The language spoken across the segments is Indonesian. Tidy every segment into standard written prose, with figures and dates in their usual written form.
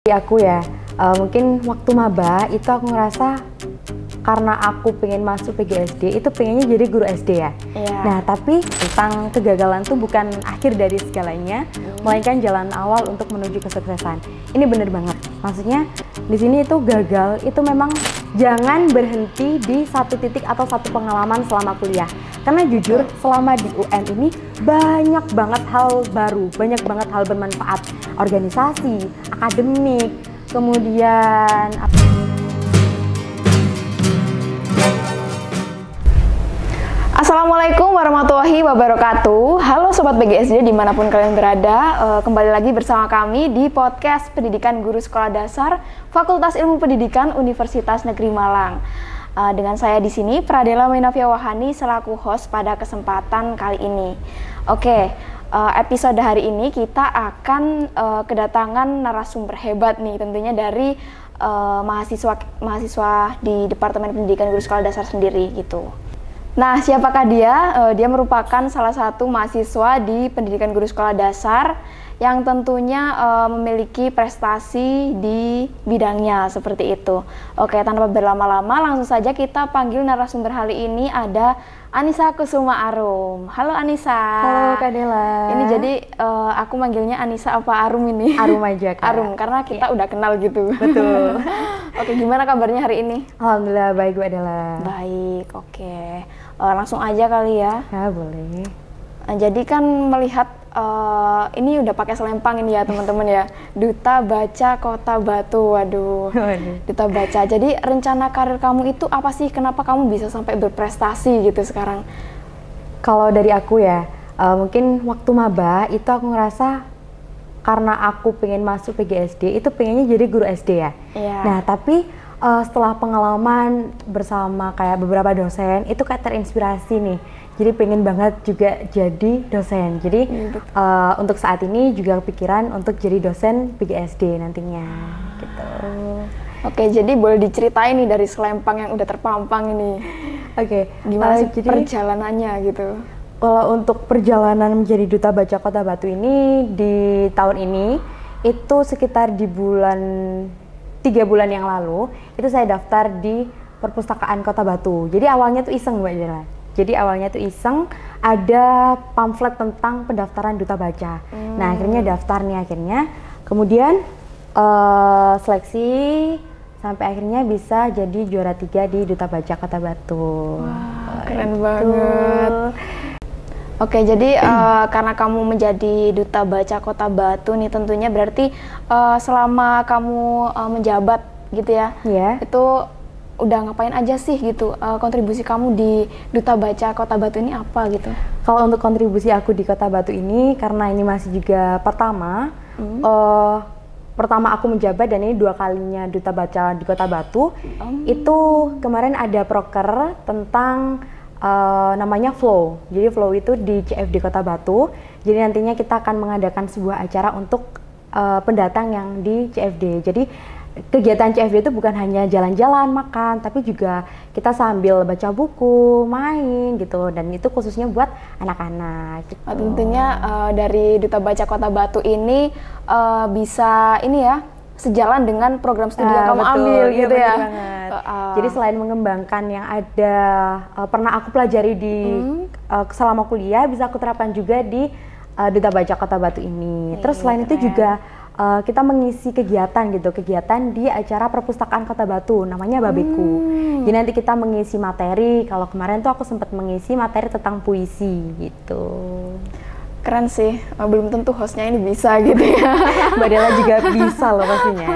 Di aku ya, mungkin waktu maba itu aku ngerasa karena aku pengen masuk PGSD itu pengennya jadi guru SD ya. Iya. Nah tapi tentang kegagalan tuh bukan akhir dari segalanya, melainkan jalan awal untuk menuju kesuksesan. Ini bener banget. Maksudnya di sini itu gagal itu memang jangan berhenti di satu titik atau satu pengalaman selama kuliah. Karena jujur selama di UN ini banyak banget hal baru, banyak banget hal bermanfaat, organisasi, akademik, kemudian Assalamualaikum warahmatullahi wabarakatuh. Halo Sobat PGSD dimanapun kalian berada, kembali lagi bersama kami di podcast Pendidikan Guru Sekolah Dasar Fakultas Ilmu Pendidikan Universitas Negeri Malang. Dengan saya di sini Pradela Mainafia Wahani selaku host pada kesempatan kali ini. Oke, episode hari ini kita akan kedatangan narasumber hebat nih, tentunya dari mahasiswa di Departemen Pendidikan Guru Sekolah Dasar sendiri gitu. Nah, siapakah dia? Dia merupakan salah satu mahasiswa di Pendidikan Guru Sekolah Dasar yang tentunya memiliki prestasi di bidangnya seperti itu. Oke, tanpa berlama-lama langsung saja kita panggil narasumber kali ini ada Anissa Kusuma Arum. Halo Anissa. halo Kak Dela. Ini jadi aku manggilnya Anissa apa Arum ini? Arum aja Kak. Arum, karena kita udah kenal gitu. Betul. Oke, gimana kabarnya hari ini? Alhamdulillah baik Kak Dela. Baik, oke. Langsung aja kali ya. Ya boleh. Jadi kan melihat ini udah pakai selempang ini ya teman-teman ya. Duta Baca Kota Batu. Waduh. Duta Baca. Jadi rencana karir kamu itu apa sih? Kenapa kamu bisa sampai berprestasi gitu sekarang? Kalau dari aku ya, mungkin waktu maba itu aku ngerasa karena aku pengen masuk PGSD itu pengennya jadi guru SD ya. Iya. Nah tapi setelah pengalaman bersama kayak beberapa dosen itu kayak terinspirasi nih. Jadi pengen banget juga jadi dosen. Jadi untuk saat ini juga kepikiran untuk jadi dosen PGSD nantinya gitu. Oke, jadi boleh diceritain nih dari selempang yang udah terpampang ini. Oke, Gimana sih jadi perjalanannya gitu? kalau untuk perjalanan menjadi Duta Baca Kota Batu ini di tahun ini itu sekitar di 3 bulan yang lalu itu saya daftar di Perpustakaan Kota Batu. Jadi awalnya tuh iseng Mbak Jela. Jadi awalnya tuh iseng ada pamflet tentang pendaftaran Duta Baca. Nah akhirnya daftar nih akhirnya. Kemudian seleksi sampai akhirnya bisa jadi juara 3 di Duta Baca Kota Batu. Wah, keren banget. Oke, jadi karena kamu menjadi Duta Baca Kota Batu nih tentunya berarti selama kamu menjabat gitu ya, itu udah ngapain aja sih gitu, kontribusi kamu di Duta Baca Kota Batu ini apa gitu? Kalau untuk kontribusi aku di Kota Batu ini, karena ini masih juga pertama, pertama aku menjabat dan ini 2 kalinya Duta Baca di Kota Batu, itu kemarin ada proker tentang namanya Flow. Jadi Flow itu di CFD Kota Batu. Jadi nantinya kita akan mengadakan sebuah acara untuk pendatang yang di CFD. Jadi kegiatan CFD itu bukan hanya jalan-jalan, makan, tapi juga kita sambil baca buku, main gitu. Dan itu khususnya buat anak-anak. Gitu. Tentunya dari Duta Baca Kota Batu ini bisa ini ya, sejalan dengan program studi yang kamu ambil gitu ya. Jadi selain mengembangkan yang ada pernah aku pelajari di selama kuliah, bisa aku terapkan juga di Duta Baca Kota Batu ini. Terus selain itu juga kita mengisi kegiatan gitu, kegiatan di acara perpustakaan Kota Batu, namanya Babeku. Jadi nanti kita mengisi materi. Kalau kemarin tuh aku sempat mengisi materi tentang puisi gitu. Keren sih, belum tentu hostnya ini bisa gitu ya. Mbak Dela juga bisa loh pastinya.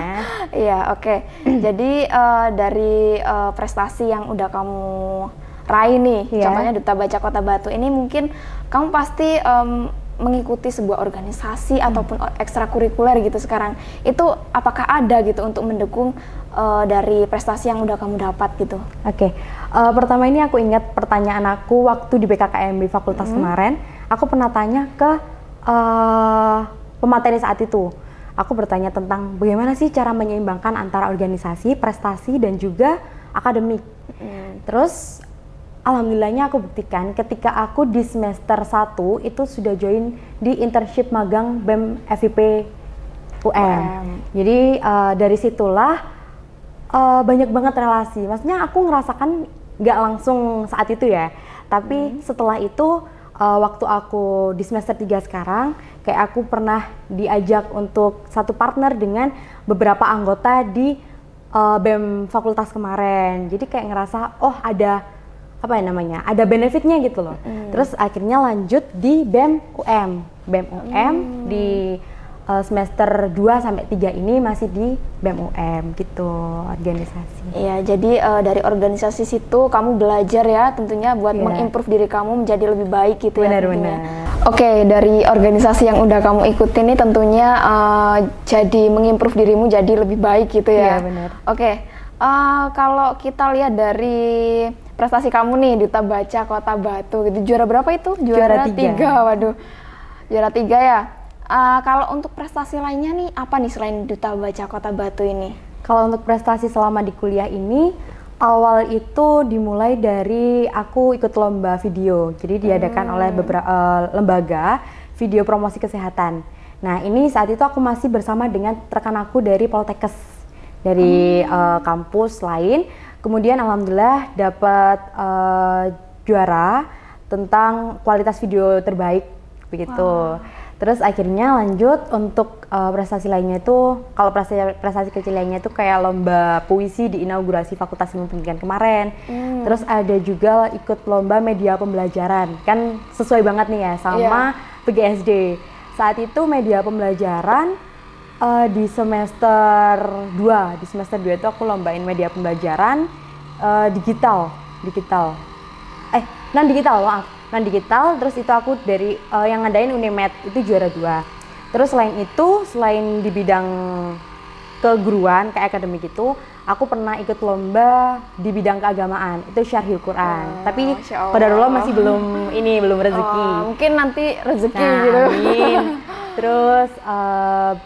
Iya, oke. Jadi dari prestasi yang udah kamu raih nih, contohnya Duta Baca Kota Batu ini, mungkin kamu pasti mengikuti sebuah organisasi ataupun ekstrakurikuler gitu sekarang. Itu apakah ada gitu untuk mendukung dari prestasi yang udah kamu dapat gitu? Oke, pertama ini aku ingat pertanyaan aku waktu di BKKMB Fakultas kemarin. Aku pernah tanya ke pemateri saat itu. Aku bertanya tentang bagaimana sih cara menyeimbangkan antara organisasi, prestasi, dan juga akademik. Terus alhamdulillahnya aku buktikan ketika aku di semester 1 itu sudah join di internship magang BEM FIP Jadi dari situlah banyak banget relasi. Maksudnya aku ngerasakan nggak langsung saat itu ya, tapi setelah itu waktu aku di semester 3 sekarang, kayak aku pernah diajak untuk satu partner dengan beberapa anggota di BEM fakultas kemarin. Jadi kayak ngerasa oh ada apa ya namanya, ada benefitnya gitu loh. Terus akhirnya lanjut di BEM UM di semester 2 sampai 3 ini masih di BEM UM gitu, organisasi. Iya, jadi dari organisasi situ kamu belajar ya tentunya buat mengimprove diri kamu menjadi lebih baik gitu ya. Benar-benar. Oke, dari organisasi yang udah kamu ikuti ini tentunya jadi mengimprove dirimu jadi lebih baik gitu ya. Iya, benar. Oke, kalau kita lihat dari prestasi kamu nih Duta Baca Kota Batu gitu, juara berapa itu? Juara 3. Waduh, juara 3 ya. Kalau untuk prestasi lainnya nih, apa nih selain Duta Baca Kota Batu ini? Kalau untuk prestasi selama di kuliah ini, awal itu dimulai dari aku ikut lomba video. Jadi diadakan oleh beberapa lembaga video promosi kesehatan. Nah ini saat itu aku masih bersama dengan rekan aku dari Poltekkes, dari kampus lain. Kemudian alhamdulillah dapat juara tentang kualitas video terbaik begitu. Terus akhirnya lanjut untuk prestasi lainnya itu, kalau prestasi kecil lainnya itu kayak lomba puisi di inaugurasi Fakultas Ilmu Pendidikan kemarin. Terus ada juga ikut lomba media pembelajaran, kan sesuai banget nih ya sama PGSD. Saat itu media pembelajaran di semester 2 itu aku lombain media pembelajaran digital, terus itu aku dari yang ngadain Unimed, itu juara 2. Terus selain di bidang keguruan, kayak akademik itu, aku pernah ikut lomba di bidang keagamaan, itu Syarhil Quran. Tapi qadarullah masih belum rezeki. Mungkin nanti rezeki gitu. Amin. Terus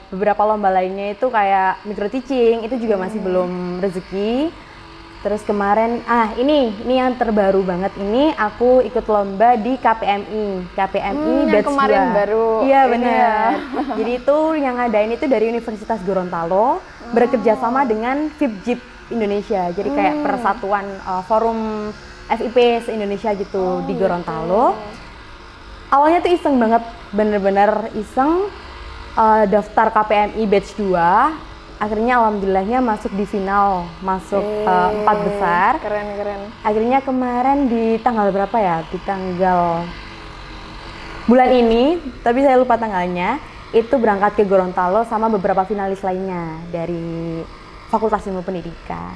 beberapa lomba lainnya itu kayak micro teaching, itu juga masih belum rezeki. Terus kemarin, ini yang terbaru banget ini, aku ikut lomba di KPMI batch 2. Kemarin baru. Iya benar. Jadi itu yang ngadain itu dari Universitas Gorontalo, bekerja sama dengan FIPJIP Indonesia. Jadi kayak persatuan forum FIP se-Indonesia gitu di Gorontalo. Awalnya tuh iseng banget, bener-bener iseng daftar KPMI batch 2. Akhirnya alhamdulillahnya masuk di final, masuk 4 besar. Keren. Akhirnya kemarin di tanggal berapa ya? Di tanggal bulan ini, tapi saya lupa tanggalnya. Itu berangkat ke Gorontalo sama beberapa finalis lainnya dari Fakultas Ilmu Pendidikan.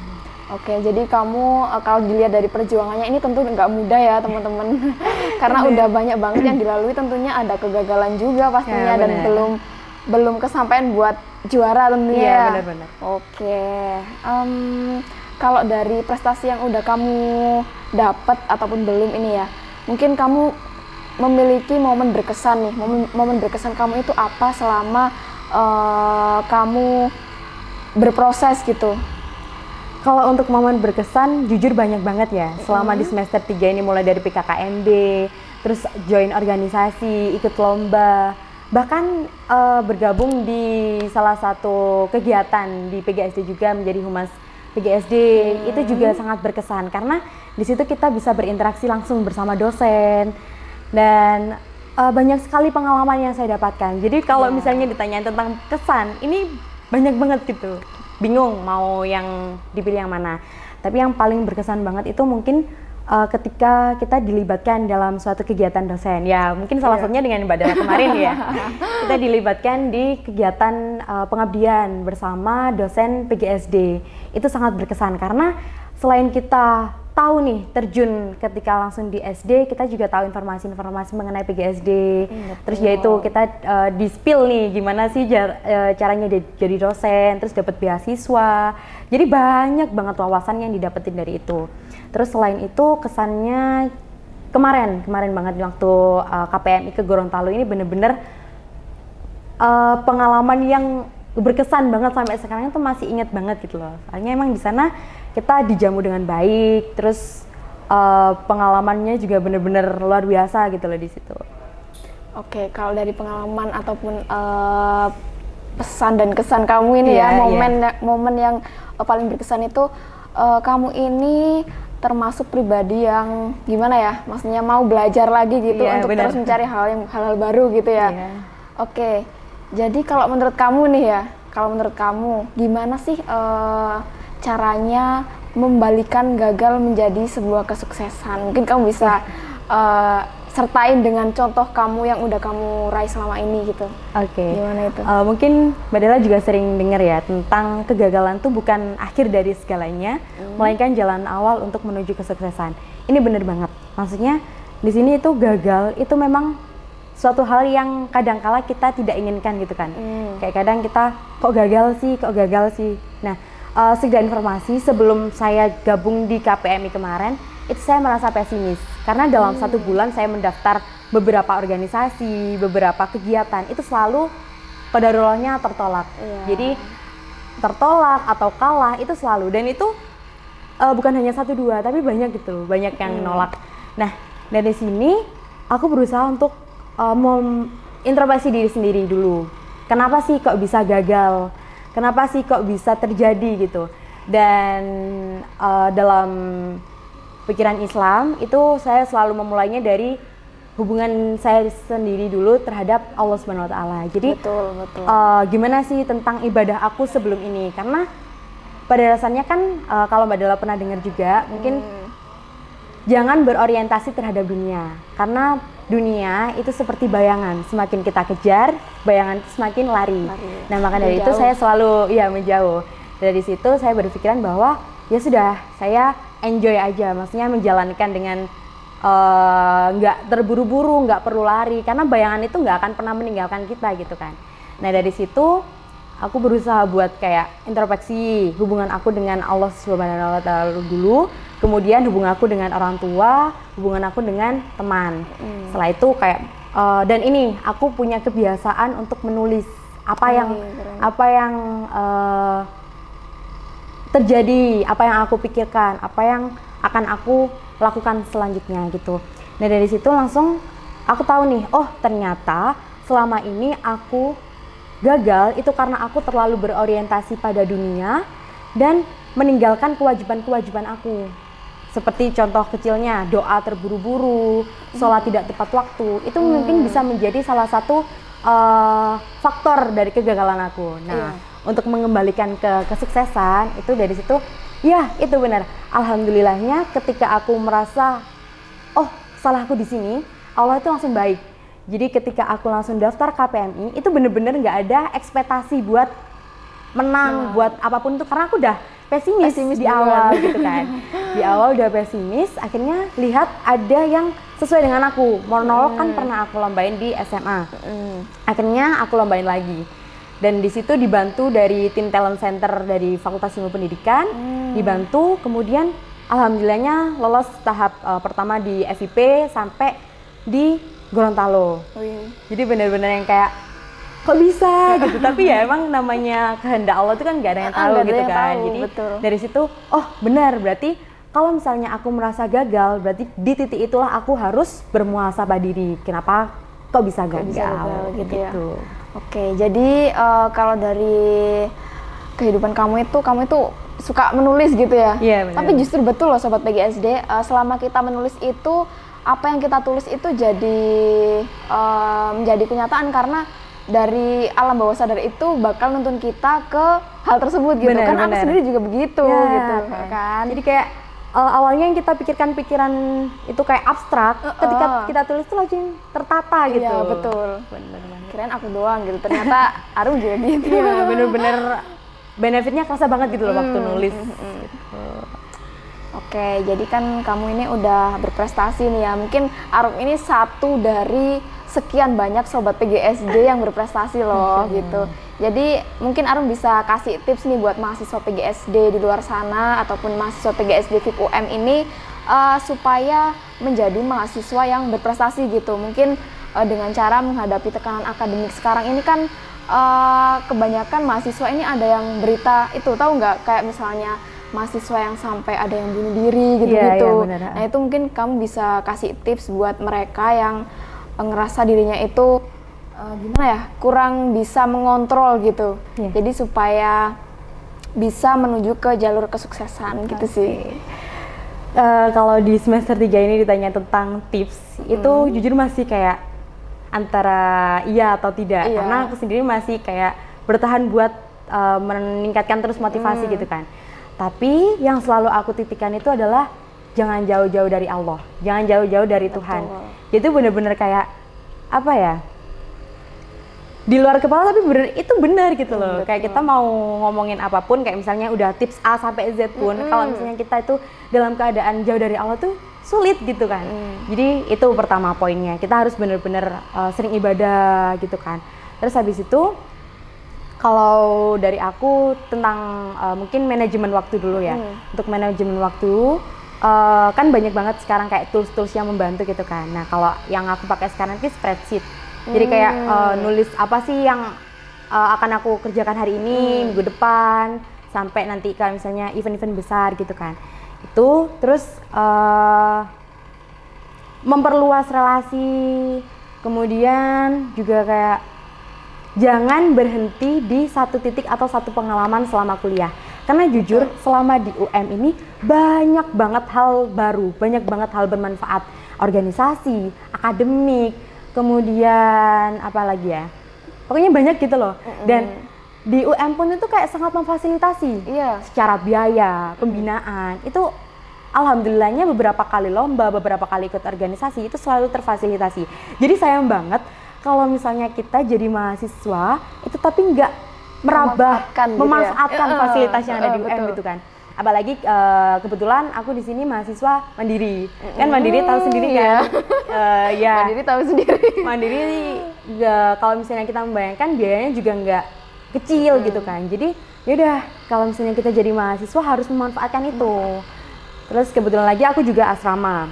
Oke, jadi kamu kalau dilihat dari perjuangannya ini tentu nggak mudah ya teman-teman. Karena udah banyak banget yang dilalui, tentunya ada kegagalan juga pastinya dan belum kesampaian buat juara tentunya. Iya, benar-benar. Oke. Kalau dari prestasi yang udah kamu dapat ataupun belum ini ya, mungkin kamu memiliki momen berkesan nih. Momen berkesan kamu itu apa selama kamu berproses gitu? Kalau untuk momen berkesan, jujur banyak banget ya. Selama di semester 3 ini, mulai dari PKKMB, terus join organisasi, ikut lomba, bahkan bergabung di salah satu kegiatan di PGSD juga, menjadi humas PGSD. Itu juga sangat berkesan karena di situ kita bisa berinteraksi langsung bersama dosen dan banyak sekali pengalaman yang saya dapatkan. Jadi kalau misalnya ditanyain tentang kesan, ini banyak banget gitu, bingung mau yang dipilih yang mana. Tapi yang paling berkesan banget itu mungkin ketika kita dilibatkan dalam suatu kegiatan dosen, ya mungkin salah satunya dengan Mbak Dara kemarin ya. Kita dilibatkan di kegiatan pengabdian bersama dosen PGSD. Itu sangat berkesan karena selain kita tahu nih terjun ketika langsung di SD, kita juga tahu informasi-informasi mengenai PGSD. Terus yaitu kita di-spill nih gimana sih caranya jadi dosen, terus dapat beasiswa. Jadi banyak banget wawasan yang didapetin dari itu. Terus selain itu kesannya kemarin banget waktu KPMI ke Gorontalo ini bener-bener pengalaman yang berkesan banget, sampai sekarang itu masih inget banget gitu loh. Soalnya emang di sana kita dijamu dengan baik, terus pengalamannya juga bener-bener luar biasa gitu loh di situ. Oke, kalau dari pengalaman ataupun pesan dan kesan kamu ini momen yang paling berkesan itu kamu ini termasuk pribadi yang gimana ya, maksudnya mau belajar lagi gitu untuk terus mencari hal-hal baru gitu ya. Oke, jadi kalau menurut kamu nih ya, gimana sih caranya membalikan gagal menjadi sebuah kesuksesan? Mungkin kamu bisa sertain dengan contoh kamu yang udah kamu raih selama ini gitu. Gimana itu? Mungkin Mbak Della juga sering dengar ya tentang kegagalan tuh bukan akhir dari segalanya, melainkan jalan awal untuk menuju kesuksesan. Ini bener banget. Maksudnya di sini itu gagal itu memang suatu hal yang kadang-kala kita tidak inginkan gitu kan. Kayak kadang kita kok gagal sih. Nah, sekedar informasi, sebelum saya gabung di KPMI kemarin, itu saya merasa pesimis karena dalam 1 bulan saya mendaftar beberapa organisasi, beberapa kegiatan, itu selalu qadarullah tertolak. Jadi tertolak atau kalah itu selalu, dan itu bukan hanya 1-2 tapi banyak gitu, banyak yang nolak. Nah, dari sini aku berusaha untuk introspeksi diri sendiri dulu. Kenapa sih kok bisa gagal? Kenapa sih kok bisa terjadi gitu? Dan dalam pikiran Islam itu saya selalu memulainya dari hubungan saya sendiri dulu terhadap Allah Subhanahu Wa Taala. Jadi betul. Gimana sih tentang ibadah aku sebelum ini? Karena pada dasarnya kan kalau Mbak Della pernah dengar juga, mungkin jangan berorientasi terhadap dunia, karena dunia itu seperti bayangan, semakin kita kejar bayangan itu semakin lari. Nah, maka dari itu saya selalu menjauh. Dari situ saya berpikiran bahwa ya sudah, saya enjoy aja, maksudnya menjalankan dengan nggak terburu-buru, nggak perlu lari, karena bayangan itu nggak akan pernah meninggalkan kita gitu kan. Nah, dari situ aku berusaha buat kayak introspeksi hubungan aku dengan Allah Subhanahu Wa Taala dulu, kemudian hubungan aku dengan orang tua, hubungan aku dengan teman. Setelah itu kayak dan ini aku punya kebiasaan untuk menulis apa yang terjadi, apa yang aku pikirkan, apa yang akan aku lakukan selanjutnya gitu. Nah, dari situ langsung aku tahu nih, oh ternyata selama ini aku gagal itu karena aku terlalu berorientasi pada dunia dan meninggalkan kewajiban-kewajiban aku. Seperti contoh kecilnya, doa terburu-buru, sholat tidak tepat waktu, itu mungkin bisa menjadi salah satu faktor dari kegagalan aku. Nah, untuk mengembalikan ke kesuksesan, itu dari situ, ya itu benar. Alhamdulillahnya ketika aku merasa, oh salahku di sini, Allah itu langsung baik. Jadi ketika aku langsung daftar KPMI, itu bener-bener nggak ada ekspektasi buat menang, buat apapun itu, karena aku udah pesimis di awal gitu kan. Di awal udah pesimis, akhirnya lihat ada yang sesuai dengan aku. Monolog kan pernah aku lombain di SMA. Akhirnya aku lombain lagi. Dan di situ dibantu dari tim talent center dari Fakultas Ilmu Pendidikan, dibantu, kemudian alhamdulillahnya lolos tahap pertama di FIP sampai di Gorontalo. Jadi benar-benar yang kayak kok bisa gitu, tapi ya emang namanya kehendak Allah itu kan nggak ada yang tahu gitu kan. Jadi dari situ, oh benar, berarti kalau misalnya aku merasa gagal, berarti di titik itulah aku harus bermuhasabah diri. Kenapa kok bisa gagal gitu ya. Oke, jadi kalau dari kehidupan kamu itu suka menulis gitu ya? Iya, benar. Tapi justru betul loh Sobat PGSD, selama kita menulis itu, apa yang kita tulis itu menjadi kenyataan, karena dari alam bawah sadar itu bakal nuntun kita ke hal tersebut gitu. Kan aku sendiri juga begitu gitu kan. Jadi kayak awalnya yang kita pikiran itu kayak abstrak, ketika kita tulis tuh langsung tertata gitu. Iya, betul. Bener. Kirain aku doang gitu, ternyata Arum juga gitu. Iya, bener-bener benefitnya kerasa banget gitu loh waktu nulis. Gitu. Oke, jadi kan kamu ini udah berprestasi nih ya. Mungkin Arum ini satu dari sekian banyak Sobat PGSD yang berprestasi loh gitu. Jadi mungkin Arum bisa kasih tips nih buat mahasiswa PGSD di luar sana ataupun mahasiswa PGSD FIP UM ini supaya menjadi mahasiswa yang berprestasi gitu. Mungkin dengan cara menghadapi tekanan akademik sekarang ini kan kebanyakan mahasiswa ini ada yang berita itu, tahu nggak, kayak misalnya mahasiswa yang sampai ada yang bunuh diri gitu-gitu. Nah itu mungkin kamu bisa kasih tips buat mereka yang ngerasa dirinya itu gimana ya, kurang bisa mengontrol gitu. Jadi supaya bisa menuju ke jalur kesuksesan gitu sih. Kalau di semester 3 ini ditanya tentang tips, itu jujur masih kayak antara iya atau tidak. Karena aku sendiri masih kayak bertahan buat meningkatkan terus motivasi gitu kan. Tapi yang selalu aku titikkan itu adalah jangan jauh-jauh dari Allah, jangan jauh-jauh dari Tuhan. Itu bener-bener kayak apa ya, di luar kepala tapi bener, itu benar gitu loh. Kayak kita mau ngomongin apapun, kayak misalnya udah tips A sampai Z pun, kalau misalnya kita itu dalam keadaan jauh dari Allah tuh sulit gitu kan. Jadi itu pertama poinnya, kita harus bener-bener sering ibadah gitu kan. Terus habis itu kalau dari aku tentang mungkin manajemen waktu dulu ya. Untuk manajemen waktu kan banyak banget sekarang kayak tools-tools yang membantu gitu kan. Nah kalau yang aku pakai sekarang itu spreadsheet. Jadi kayak nulis apa sih yang akan aku kerjakan hari ini, minggu depan, sampai nanti kalau misalnya event-event besar gitu kan. Itu terus memperluas relasi, kemudian juga kayak jangan berhenti di satu titik atau satu pengalaman selama kuliah. Karena jujur selama di UM ini banyak banget hal baru, banyak banget hal bermanfaat, organisasi, akademik, kemudian apa lagi ya, pokoknya banyak gitu loh. Dan di UM pun itu kayak sangat memfasilitasi secara biaya, pembinaan, itu alhamdulillahnya beberapa kali lomba, beberapa kali ikut organisasi itu selalu terfasilitasi. Jadi sayang banget kalau misalnya kita jadi mahasiswa itu tapi nggak memanfaatkan fasilitas yang ada di UM gitu kan. Apalagi kebetulan aku di sini mahasiswa mandiri, kan mandiri tahu sendiri kan. Mandiri tahu sendiri. Mandiri kalau misalnya kita membayangkan biayanya juga nggak kecil gitu kan. Jadi yaudah kalau misalnya kita jadi mahasiswa harus memanfaatkan itu. Terus kebetulan lagi aku juga asrama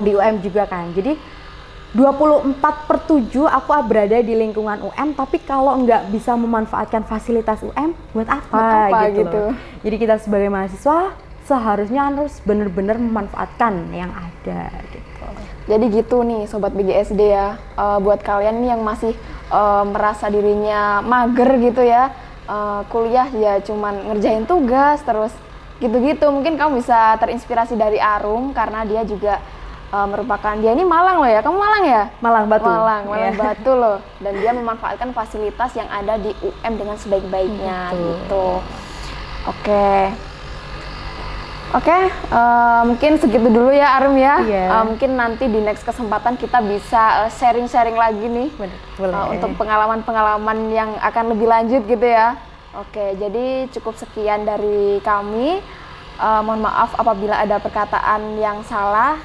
di UM juga kan. Jadi 24/7 aku berada di lingkungan UM, tapi kalau nggak bisa memanfaatkan fasilitas UM, buat apa gitu. Jadi kita sebagai mahasiswa seharusnya harus benar-benar memanfaatkan yang ada gitu. Jadi gitu nih Sobat BGSD ya, buat kalian nih yang masih merasa dirinya mager gitu ya, kuliah ya cuman ngerjain tugas terus gitu-gitu, mungkin kamu bisa terinspirasi dari Arum karena dia juga merupakan, dia ini Malang loh ya, kamu Malang ya? Malang Batu. Malang Batu loh, dan dia memanfaatkan fasilitas yang ada di UM dengan sebaik-baiknya gitu. Oke, mungkin segitu dulu ya Arum ya. Mungkin nanti di next kesempatan kita bisa sharing-sharing lagi nih. Untuk pengalaman-pengalaman yang akan lebih lanjut gitu ya. Oke, jadi cukup sekian dari kami. Mohon maaf apabila ada perkataan yang salah.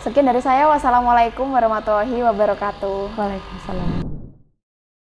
Sekian dari saya. Wassalamualaikum warahmatullahi wabarakatuh. Waalaikumsalam.